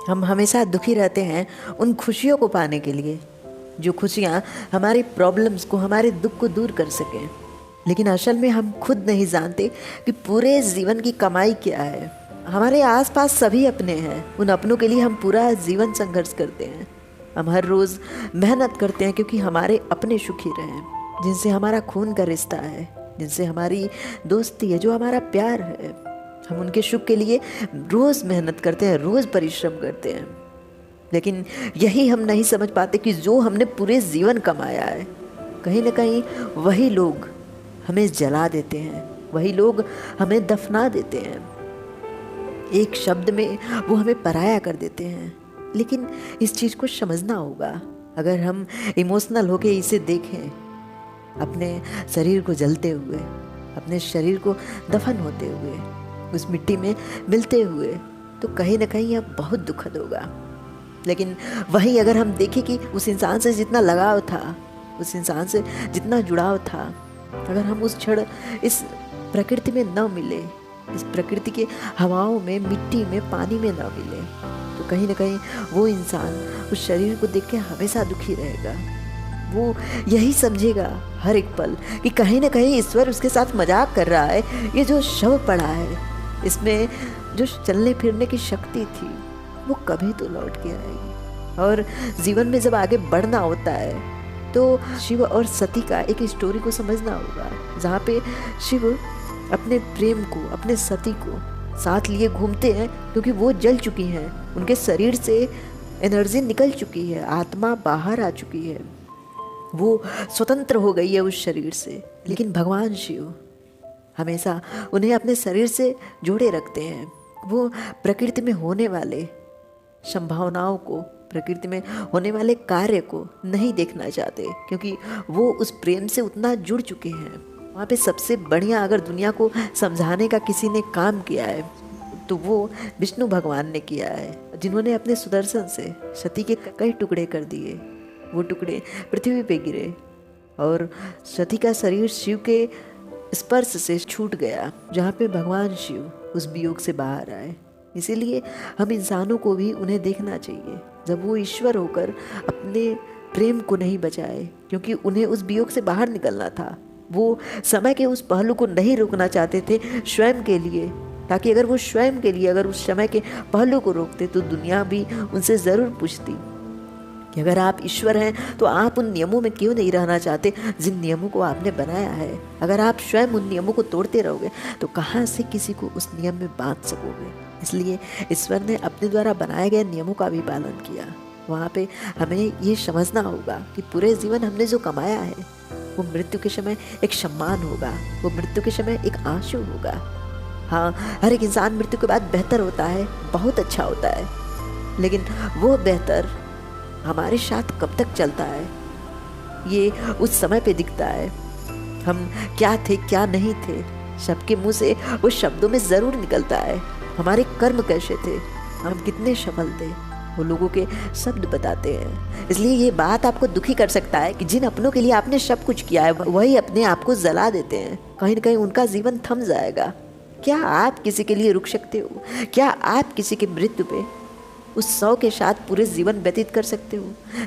हम हमेशा दुखी रहते हैं उन खुशियों को पाने के लिए, जो खुशियाँ हमारी प्रॉब्लम्स को, हमारे दुख को दूर कर सकें। लेकिन असल में हम खुद नहीं जानते कि पूरे जीवन की कमाई क्या है। हमारे आसपास सभी अपने हैं, उन अपनों के लिए हम पूरा जीवन संघर्ष करते हैं। हम हर रोज़ मेहनत करते हैं क्योंकि हमारे अपने सुखी रहें, जिनसे हमारा खून का रिश्ता है, जिनसे हमारी दोस्ती है, जो हमारा प्यार है। हम उनके सुख के लिए रोज़ मेहनत करते हैं, रोज़ परिश्रम करते हैं। लेकिन यही हम नहीं समझ पाते कि जो हमने पूरे जीवन कमाया है, कहीं ना कहीं वही लोग हमें जला देते हैं, वही लोग हमें दफना देते हैं। एक शब्द में वो हमें पराया कर देते हैं। लेकिन इस चीज़ को समझना होगा। अगर हम इमोशनल होके इसे देखें, अपने शरीर को जलते हुए, अपने शरीर को दफन होते हुए, उस मिट्टी में मिलते हुए, तो कहीं ना कहीं यह बहुत दुखद होगा। लेकिन वही अगर हम देखें कि उस इंसान से जितना लगाव था, उस इंसान से जितना जुड़ाव था, अगर हम उस क्षण इस प्रकृति में न मिले, इस प्रकृति के हवाओं में, मिट्टी में, पानी में न मिले, तो कहीं ना कहीं वो इंसान उस शरीर को देख के हमेशा दुखी रहेगा। वो यही समझेगा हर एक पल कि कहीं ना कहीं ईश्वर उसके साथ मजाक कर रहा है। ये जो शव पड़ा है, इसमें जो चलने फिरने की शक्ति थी, वो कभी तो लौट के आएगी। और जीवन में जब आगे बढ़ना होता है तो शिव और सती का एक स्टोरी को समझना होगा, जहाँ पे शिव अपने प्रेम को, अपने सती को साथ लिए घूमते हैं क्योंकि वो जल चुकी हैं, उनके शरीर से एनर्जी निकल चुकी है, आत्मा बाहर आ चुकी है, वो स्वतंत्र हो गई है उस शरीर से। लेकिन भगवान शिव हमेशा उन्हें अपने शरीर से जोड़े रखते हैं। वो प्रकृति में होने वाले संभावनाओं को, प्रकृति में होने वाले कार्य को नहीं देखना चाहते, क्योंकि वो उस प्रेम से उतना जुड़ चुके हैं। वहाँ पे सबसे बढ़िया अगर दुनिया को समझाने का किसी ने काम किया है तो वो विष्णु भगवान ने किया है, जिन्होंने अपने सुदर्शन से सती के कई टुकड़े कर दिए। वो टुकड़े पृथ्वी पे गिरे और सती का शरीर शिव के स्पर्श से छूट गया, जहाँ पे भगवान शिव उस वियोग से बाहर आए। इसीलिए हम इंसानों को भी उन्हें देखना चाहिए, जब वो ईश्वर होकर अपने प्रेम को नहीं बचाए, क्योंकि उन्हें उस वियोग से बाहर निकलना था। वो समय के उस पहलू को नहीं रोकना चाहते थे स्वयं के लिए, ताकि अगर वो स्वयं के लिए अगर उस समय के पहलू को रोकते तो दुनिया भी उनसे ज़रूर पूछती कि अगर आप ईश्वर हैं तो आप उन नियमों में क्यों नहीं रहना चाहते जिन नियमों को आपने बनाया है। अगर आप स्वयं उन नियमों को तोड़ते रहोगे तो कहाँ से किसी को उस नियम में बांध सकोगे। इसलिए ईश्वर ने अपने द्वारा बनाए गए नियमों का भी पालन किया। वहाँ पे हमें ये समझना होगा कि पूरे जीवन हमने जो कमाया है वो मृत्यु के समय एक सम्मान होगा, वो मृत्यु के समय एक आंसू होगा। हाँ, हर एक इंसान मृत्यु के बाद बेहतर होता है, बहुत अच्छा होता है, लेकिन वो बेहतर हमारे साथ कब तक चलता है ये उस समय पे दिखता है। हम क्या थे क्या नहीं थे, सबके मुंह से वो शब्दों में ज़रूर निकलता है। हमारे कर्म कैसे थे, हम कितने सफल थे, वो लोगों के शब्द बताते हैं। इसलिए ये बात आपको दुखी कर सकता है कि जिन अपनों के लिए आपने सब कुछ किया है वही अपने आप को जला देते हैं। कहीं ना कहीं उनका जीवन थम जाएगा। क्या आप किसी के लिए रुक सकते हो? क्या आप किसी के मृत्यु पे उस सौ के साथ पूरे जीवन व्यतीत कर सकते हो?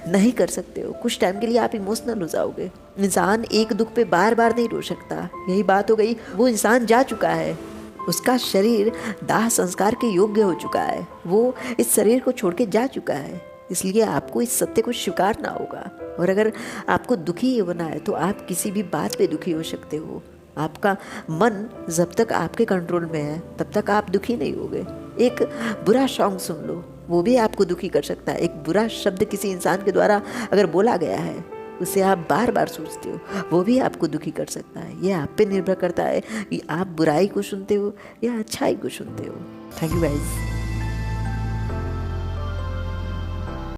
नहीं कर सकते हो। कुछ टाइम के लिए आप इमोशनल हो जाओगे। इंसान एक दुख पे बार बार नहीं रो सकता। यही बात हो गई, वो इंसान जा चुका है, उसका शरीर दाह संस्कार के योग्य हो चुका है, वो इस शरीर को छोड़ के जा चुका है। इसलिए आपको इस सत्य को स्वीकारना होगा। और अगर आपको दुखी होना है तो आप किसी भी बात पे दुखी हो सकते हो। आपका मन जब तक आपके कंट्रोल में है तब तक आप दुखी नहीं होगे। एक बुरा सॉन्ग सुन लो, वो भी आपको दुखी कर सकता है। एक बुरा शब्द किसी इंसान के द्वारा अगर बोला गया है, उसे आप बार बार सोचते हो, वो भी आपको दुखी कर सकता है। ये आप पे निर्भर करता है कि आप बुराई को सुनते हो या अच्छाई को सुनते हो। Thank you guys.